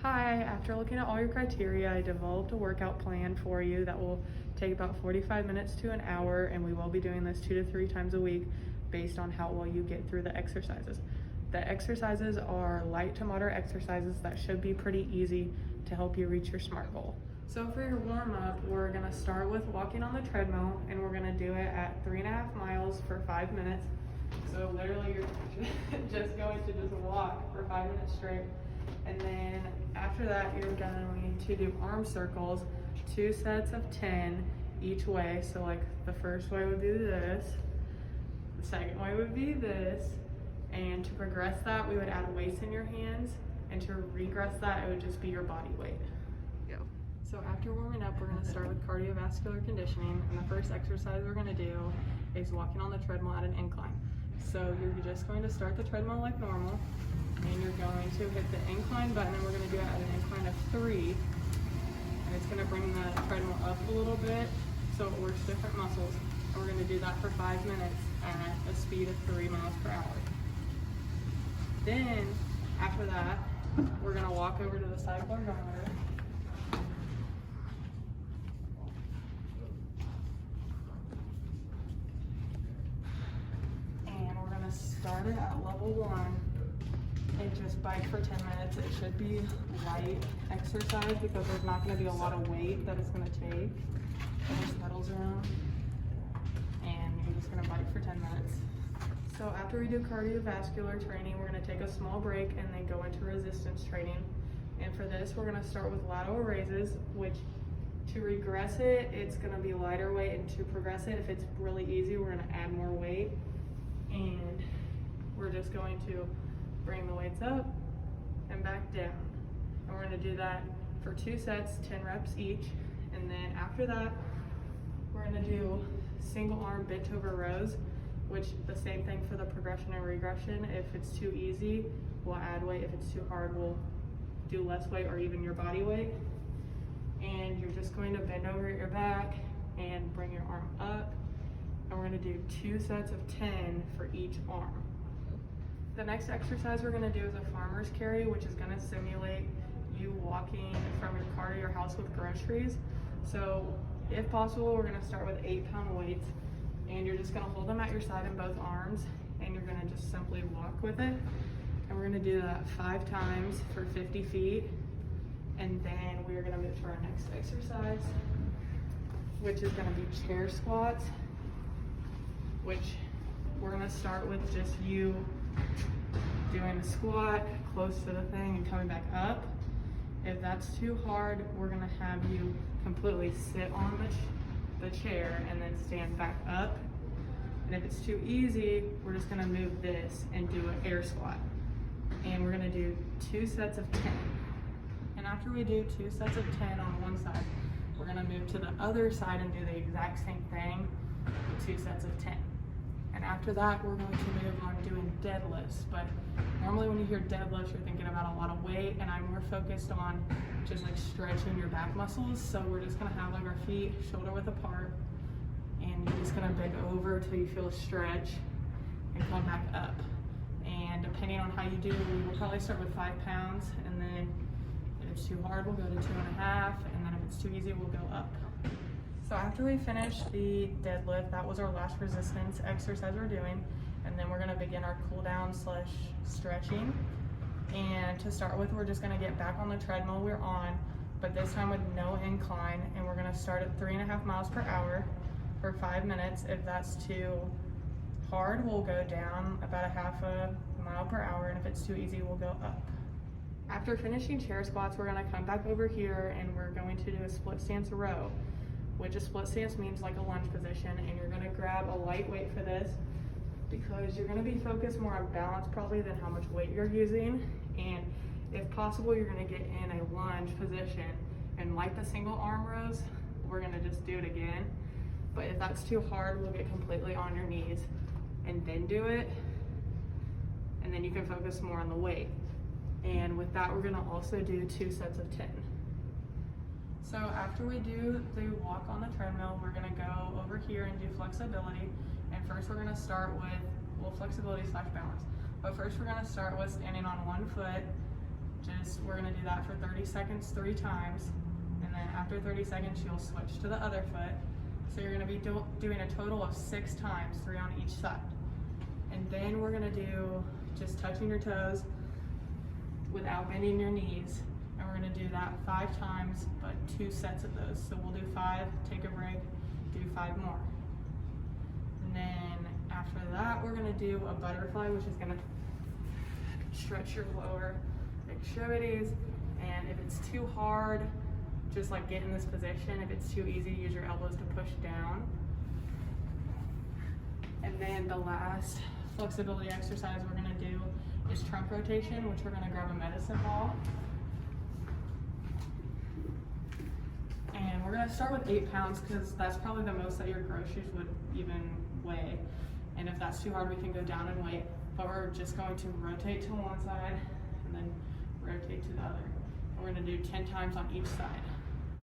Hi, after looking at all your criteria, I developed a workout plan for you that will take about 45 minutes to an hour, and we will be doing this 2 to 3 times a week based on how well you get through the exercises. The exercises are light to moderate exercises that should be pretty easy to help you reach your SMART goal. So for your warm-up, we're gonna start with walking on the treadmill, and we're gonna do it at 3.5 miles for 5 minutes. So literally you're just going to just walk for 5 minutes straight. And then after that, you're going to do arm circles, 2 sets of 10 each way. So like the first way would be this, the second way would be this. And to progress that, we would add weights in your hands. And to regress that, it would just be your body weight. Go. So after warming up, we're gonna start with cardiovascular conditioning. And the first exercise we're gonna do is walking on the treadmill at an incline. So you're just going to start the treadmill like normal, and you're going to hit the incline button, and we're going to do it at an incline of 3, and it's going to bring the treadmill up a little bit so it works different muscles, and we're going to do that for 5 minutes at a speed of 3 miles per hour. Then after that, we're going to walk over to the cycle ergometer. Start it at level 1 and just bike for 10 minutes. It should be light exercise because there's not going to be a lot of weight that it's going to take. There's pedals around, and you're just going to bike for 10 minutes. So after we do cardiovascular training, we're going to take a small break and then go into resistance training. And for this, we're going to start with lateral raises, which to regress it, it's going to be lighter weight, and to progress it, if it's really easy, we're going to add more weight. And we're just going to bring the weights up and back down. And we're going to do that for 2 sets, 10 reps each. And then after that, we're going to do single arm bent over rows, which the same thing for the progression and regression. If it's too easy, we'll add weight. If it's too hard, we'll do less weight or even your body weight. And you're just going to bend over your back and bring your arm up. And we're going to do 2 sets of 10 for each arm. The next exercise we're going to do is a farmer's carry, which is going to simulate you walking from your car to your house with groceries. So if possible, we're going to start with 8-pound weights, and you're just going to hold them at your side in both arms, and you're going to just simply walk with it. And we're going to do that 5 times for 50 feet. And then we're going to move to our next exercise, which is going to be chair squats, which we're going to start with just you doing the squat close to the thing and coming back up. If that's too hard, we're going to have you completely sit on the chair and then stand back up. And if it's too easy, we're just going to move this and do an air squat. And we're going to do 2 sets of 10. And after we do 2 sets of 10 on one side, we're going to move to the other side and do the exact same thing with 2 sets of 10. And after that, we're going to move on doing deadlifts. But normally when you hear deadlifts, you're thinking about a lot of weight, and I'm more focused on just like stretching your back muscles. So we're just going to have like our feet shoulder width apart, and you're just going to bend over till you feel a stretch and come back up. And depending on how you do, we'll probably start with 5 pounds, and then if it's too hard, we'll go to 2.5, and then if it's too easy, we'll go up. So after we finish the deadlift, that was our last resistance exercise we're doing, and then we're going to begin our cool down / stretching. And to start with, we're just going to get back on the treadmill we're on, but this time with no incline, and we're going to start at 3.5 miles per hour for 5 minutes. If that's too hard, we'll go down about 0.5 mile per hour, and if it's too easy, we'll go up. After finishing chair squats, we're going to come back over here, and we're going to do a split stance row, which a split stance means like a lunge position, and you're going to grab a light weight for this because you're going to be focused more on balance probably than how much weight you're using. And if possible, you're going to get in a lunge position, and like the single arm rows, we're going to just do it again. But if that's too hard, we'll get completely on your knees and then do it, and then you can focus more on the weight. And with that, we're going to also do 2 sets of 10. So after we do the walk on the treadmill, we're going to go over here and do flexibility. And first we're going to start with, well, flexibility / balance. But first we're going to start with standing on one foot We're gonna do that for 30 seconds 3 times, and then after 30 seconds you'll switch to the other foot. So you're gonna be doing a total of 6 times, 3 on each side. And then we're gonna do just touching your toes without bending your knees. And we're gonna do that 5 times, but 2 sets of those. So we'll do 5, take a break, do 5 more. And then after that, we're gonna do a butterfly, which is gonna stretch your lower extremities. And if it's too hard, just like get in this position. If it's too easy, use your elbows to push down. And then the last flexibility exercise we're gonna do is trunk rotation, which we're gonna grab a medicine ball. And we're gonna start with 8 pounds because that's probably the most that your groceries would even weigh. And if that's too hard, we can go down in weight. But we're just going to rotate to one side and then rotate to the other. And we're gonna do 10 times on each side.